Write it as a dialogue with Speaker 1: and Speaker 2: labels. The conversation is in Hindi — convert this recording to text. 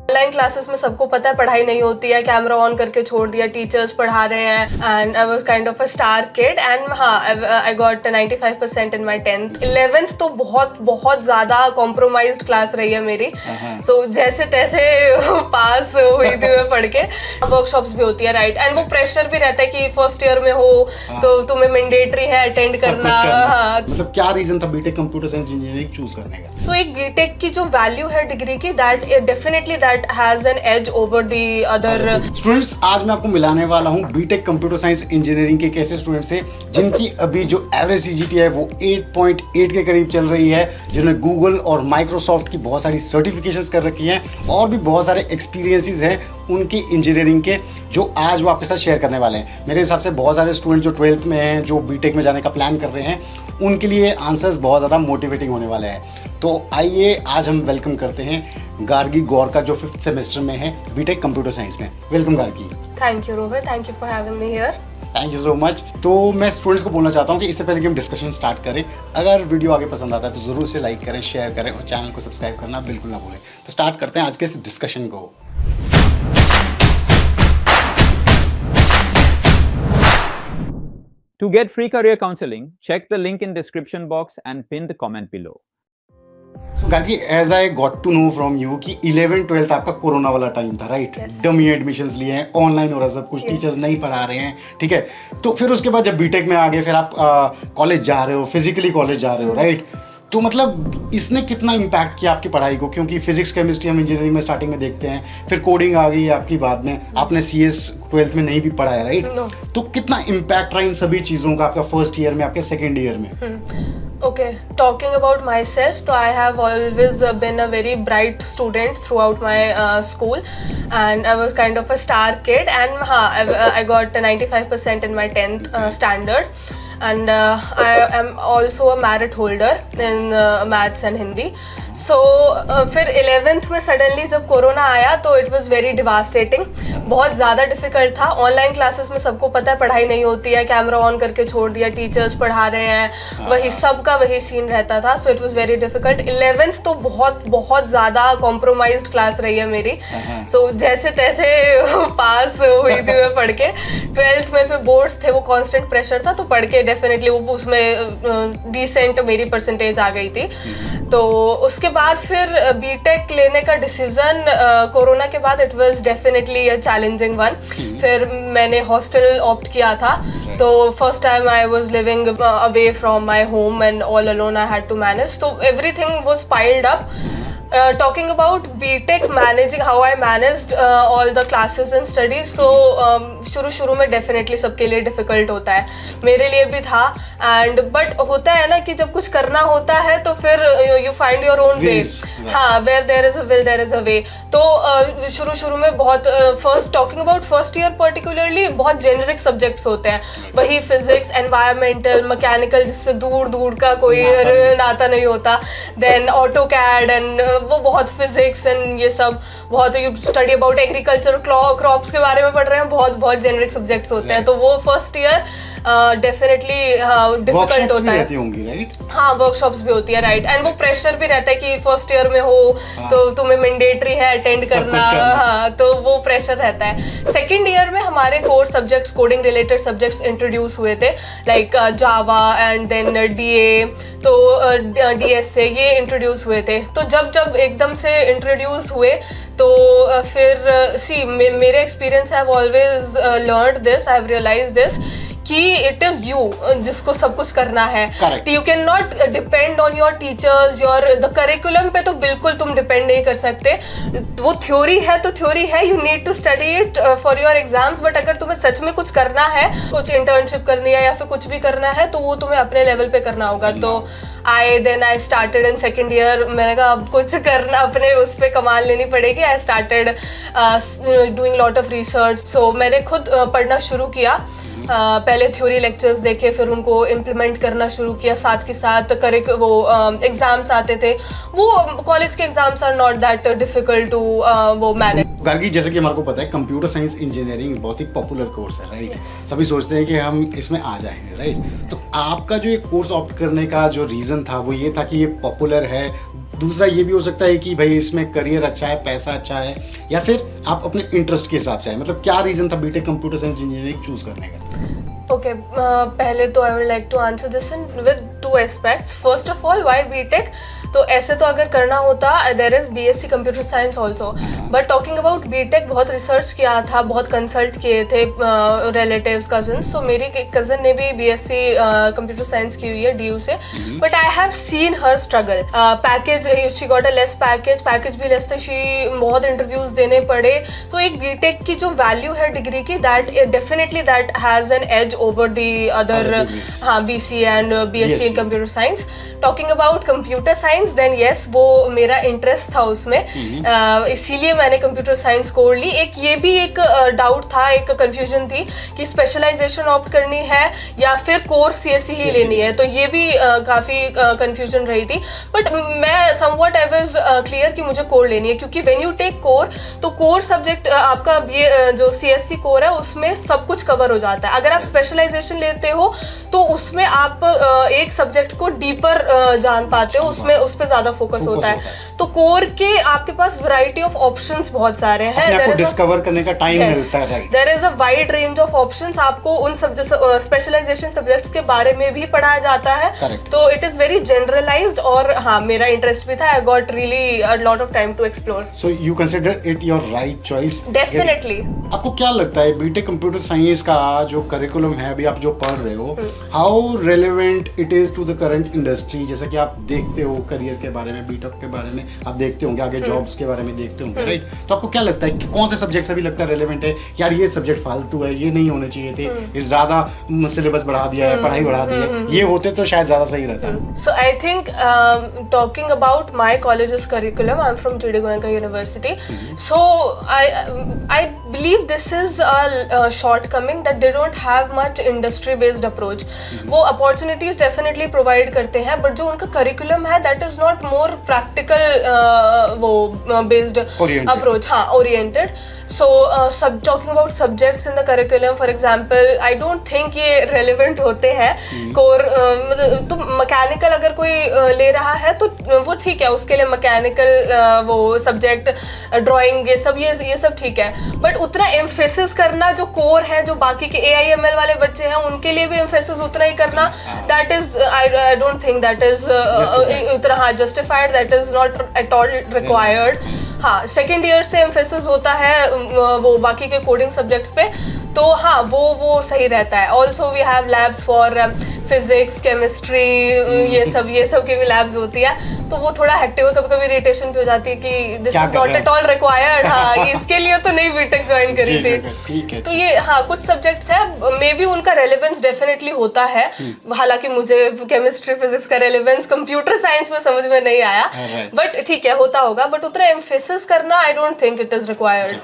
Speaker 1: ऑनलाइन क्लासेस में सबको पता है पढ़ाई नहीं होती है, कैमरा ऑन करके छोड़ दिया, टीचर्स पढ़ा रहे हैं and I was kind of a star kid and हाँ I got 95% in my 10th 11th तो बहुत ज़्यादा कॉम्प्रोमाइज्ड क्लास रही है मेरी। सो जैसे तैसे पास हुई थी मैं पढ़ के। वर्कशॉप्स भी होती है राइट, एंड वो प्रेशर भी रहता है कि फर्स्ट ईयर में हो तो तुम्हें मैंडेटरी है अटेंड करना। हाँ,
Speaker 2: मतलब क्या रीजन था BTech computer science engineering choose करने का?
Speaker 1: तो एक बीटेक की जो वैल्यू है डिग्री की, that definitely that has an edge over the other.
Speaker 2: Students, आज मैं आपको मिलाने वाला हूँ बीटेक कंप्यूटर साइंस इंजीनियरिंग के कैसे स्टूडेंट्स से जिनकी अभी जो एवरेज सीजीपीए है वो 8.8 के करीब चल रही है, जिन्होंने गूगल और माइक्रोसॉफ्ट की बहुत सारी सर्टिफिकेशंस कर रखी हैं और भी बहुत सारे एक्सपीरियंसेस हैं उनकी इंजीनियरिंग के, जो आज वो आपके साथ शेयर करने वाले हैं। मेरे हिसाब से बहुत सारे स्टूडेंट जो 12th में हैं, जो बीटेक में जाने का प्लान कर रहे हैं, उनके लिए आंसर्स बहुत ज़्यादा मोटिवेटिंग होने वाले हैं। तो आइए आज हम वेलकम करते हैं गार्गी गौर का, जो 5th सेमेस्टर में है बीटेक कंप्यूटर साइंस में। Welcome Gargi.
Speaker 1: Thank you Rohit, thank you for having me here.
Speaker 2: Thank you so much. तो मैं स्टूडेंट्स को बोलना चाहता हूँ कि इससे पहले कि हम डिस्कशन स्टार्ट करें, अगर वीडियो आगे पसंद आता है तो ज़रूर से लाइक करें, शेयर करें और चैनल को सब्सक्राइब करना बिल्कुल ना भूलें। तो स्टार्ट करते हैं आज के इस डिस्कशन को।
Speaker 3: To get free career counseling, check the link in description box and pin the comment below.
Speaker 2: So Gargi, as I got to know from you कि 11-12 आपका कोरोना वाला टाइम था, राइट? डमी एडमिशंस लिए हैं, ऑनलाइन हो रहा है सब कुछ, टीचर्स नहीं पढ़ा रहे हैं, ठीक है? तो फिर उसके बाद जब बीटेक में आ गए, फिर आप कॉलेज जा रहे हो, फिजिकली कॉलेज जा रहे हो, राइट? तो मतलब इसने कितना इम्पैक्ट किया आपकी पढ़ाई को? क्योंकि फिजिक्स केमिस्ट्री हम इंजीनियरिंग में स्टार्टिंग में देखते हैं, फिर कोडिंग आ गई आपकी बाद में, आपने CS 12th में नहीं भी पढ़ा है, राइट? तो कितना इम्पैक्ट रहा इन सभी चीज़ों का आपका फर्स्ट ईयर में, आपके सेकेंड ईयर में?
Speaker 1: Okay, talking about myself, so I have always been a very bright student throughout my school, and I was kind of a star kid, and I got 95% in my 10th standard, and I am also a merit holder in maths and Hindi. So फिर 11th में सडनली जब कोरोना आया तो इट वाज वेरी डिवास्टेटिंग, बहुत ज़्यादा डिफिकल्ट था। ऑनलाइन क्लासेस में सबको पता है पढ़ाई नहीं होती है, कैमरा ऑन करके छोड़ दिया, टीचर्स पढ़ा रहे हैं, वही सबका वही सीन रहता था। So it was very difficult. 11th तो बहुत ज़्यादा कॉम्प्रोमाइज्ड क्लास रही है मेरी। सो जैसे तैसे पास हुई थी मैं पढ़ के। 12th में फिर बोर्ड्स थे, वो कॉन्स्टेंट प्रेशर था, तो पढ़ के डेफिनेटली वो उसमें डिसेंट मेरी परसेंटेज आ गई थी। तो उसके बाद फिर बीटेक लेने का डिसीजन कोरोना के बाद it was definitely a challenging one. फिर मैंने हॉस्टल ऑप्ट किया था, तो first time I was living away from my home and all alone I had to manage, तो everything was piled up. Talking about BTech, managing how I managed all the classes and studies, तो शुरू में डेफिनेटली सबके लिए डिफिकल्ट होता है, मेरे लिए भी था। एंड बट होता है ना कि जब कुछ करना होता है तो फिर you find your own way. हाँ, where there is a will there is a way. तो शुरू में बहुत talking about first year particularly बहुत जेनरिक सब्जेक्ट्स होते हैं, वही फिजिक्स, एनवायरमेंटल, मैकेनिकल, जिससे दूर का कोई नाता नहीं होता। देन ऑटो कैड एंड वो बहुत फिजिक्स एंड ये सब बहुत, you study about agriculture, crops के बारे में पढ़ रहे हैं, बहुत जेनरिक सब्जेक्ट्स होते हैं। तो वो फर्स्ट ईयर डेफिनेटली डिफिकल्ट होता है।
Speaker 2: राइट?
Speaker 1: हाँ, वर्कशॉप्स भी होती है राइट, एंड वो प्रेशर भी रहता है कि फर्स्ट ईयर में हो तो तुम्हें मैंडेटरी है अटेंड करना। हाँ, तो वो प्रेशर रहता है। सेकेंड ईयर में हमारे core subjects, coding related subjects introduce हुए थे, like Java and then DA, तो DSA ये इंट्रोड्यूस हुए थे। तो जब एकदम से इंट्रोड्यूस हुए तो फिर मेरे experience have always learned this, I have realised this कि इट इज यू जिसको सब कुछ करना है। You can not depend on your teachers, your the curriculum पे तो बिल्कुल तुम डिपेंड नहीं कर सकते। वो थ्योरी है तो थ्योरी है, you need to study it for your exams, but अगर तुम्हें सच में कुछ करना है, कुछ इंटर्नशिप करनी है या फिर कुछ भी करना है, तो वो तुम्हें अपने लेवल पे करना होगा। तो I started in second year, मैंने कहा अब कुछ करना, अपने उस पर कमाल लेनी पड़ेगी। I started doing lot of research. So मैंने खुद पढ़ना शुरू किया, पहले थ्योरी लेक्चर्स देखे, फिर उनको इम्प्लीमेंट करना शुरू किया, साथ के साथ वो एग्जाम्स आते थे। वो कॉलेज के exams are not that difficult to वो मैनेज।
Speaker 2: गार्गी, जैसे कि हमारे को पता है कंप्यूटर साइंस इंजीनियरिंग बहुत ही पॉपुलर कोर्स है, राइट? सभी सोचते हैं कि हम इसमें आ जाएंगे, राइट? तो आपका जो ये कोर्स ऑप्ट करने का जो रीज़न था वो ये था कि ये पॉपुलर है, दूसरा ये भी हो सकता है कि भाई इसमें करियर अच्छा है, पैसा अच्छा है, या फिर आप अपने इंटरेस्ट के हिसाब से है, मतलब क्या रीजन था BTech computer science engineering choose करने का?
Speaker 1: Okay, पहले तो I would like to answer this in with two aspects. First of all, why BTech? तो ऐसे तो अगर करना होता there is BSc computer science also, but talking about BTech बहुत रिसर्च किया था, बहुत कंसल्ट किए थे रिलेटिव्स, कजन्स. सो मेरी कजन ने भी बीएससी कंप्यूटर साइंस की हुई है डीयू से, but I have seen her struggle. Package, she got a less package भी लेस था, शी बहुत इंटरव्यूज देने पड़े. तो एक बीटेक की जो वैल्यू है डिग्री की, that definitely that has an edge over the other BCA and BSc in computer science. Talking about computer science, then yes, वो मेरा इंटरेस्ट था उसमें, इसीलिए मैंने कंप्यूटर साइंस कोर ली. ये भी एक डाउट था, एक कंफ्यूजन थी कि स्पेशलाइजेशन ऑप्ट करनी है या फिर कोर CSE ही लेनी है, तो ये भी काफ़ी कंफ्यूजन रही थी. बट मैं समवट आई वाज क्लियर कि मुझे कोर लेनी है, क्योंकि व्हेन यू टेक कोर, तो कोर सब्जेक्ट आपका ये जो CSE कोर है उसमें सब कुछ कवर हो जाता है. अगर आप स्पेशलाइजेशन लेते हो तो उसमें आप एक सब्जेक्ट को डीपर जान पाते हो, उसमें उस पर ज्यादा फोकस होता है. तो कोर के आपके पास वैरायटी ऑफ ऑप्शंस बहुत सारे हैं,
Speaker 2: आपको डिस्कवर करने का टाइम मिलता है. Right,
Speaker 1: there is a wide range of options. आपको उन स्पेशलाइजेशन सब्जेक्ट्स के बारे में भी पढ़ाया जाता है. तो इट इज वेरी जनरलाइज्ड, और हाँ, मेरा इंटरेस्ट भी था. I got really a lot of time to explore.
Speaker 2: So you consider it your right choice?
Speaker 1: Definitely.
Speaker 2: आपको क्या लगता है बीटेक कंप्यूटर साइंस का जो करिकुलम है अभी आप जो पढ़ रहे हो, how relevant it is to the current industry? जैसा कि आप देखते हो करियर के बारे में, बीटेक के बारे में आप देखते होंगे, आगे जॉब्स के बारे में देखते होंगे, राइट? तो आपको क्या लगता है कि कौन से सब्जेक्ट्स अभी लगता है रेलेवेंट है, यार ये सब्जेक्ट फालतू है, ये नहीं होने चाहिए थे, ये ज्यादा सिलेबस बढ़ा दिया है, पढ़ाई बढ़ा दी है, ये होते तो शायद ज्यादा सही रहता.
Speaker 1: So I think talking about my college's curriculum, I am from GD Goenka university. So I believe this is a shortcoming that they don't have much industry based approach. वो अपॉर्चुनिटीज डेफिनेटली प्रोवाइड करते हैं, बट जो उनका करिकुलम है that is not more practical वो बेस्ड अप्रोच, हाँ, ओरिएंटेड. सो सब talking about subjects in the curriculum, for example, I don't think ये रेलेवेंट होते हैं. कोर तो मैकेनिकल अगर कोई ले रहा है तो वो ठीक है, उसके लिए मैकेनिकल वो सब्जेक्ट, ड्राइंग, ये सब ठीक है. बट उतना एम्फेसिस करना जो कोर है, जो बाकी के AIML वाले बच्चे हैं उनके लिए भी एम्फेसिस उतना ही करना, that is I don't think that is उतना, हाँ, justified. That is not at all required. हाँ, सेकेंड ईयर से एम्फेसिस होता है वो बाकी के कोडिंग सब्जेक्ट्स पे, तो हाँ, वो सही रहता है. Also we have labs for physics, chemistry, ये सब की भी लैब्स होती है, तो वो थोड़ा हेक्टिक, कभी इरिटेशन भी हो जाती है कि this is not at all required. हाँ, इसके लिए तो नहीं बीटेक ज्वाइन करी थी. तो ये, हाँ, कुछ सब्जेक्ट्स हैं, मे बी उनका रेलेवेंस डेफिनेटली होता है. हालांकि मुझे केमिस्ट्री, फिजिक्स का रेलेवेंस कंप्यूटर साइंस में समझ में नहीं आया, बट ठीक है, होता होगा. बट उतना एम्फेसिस करना, आई don't think it is required.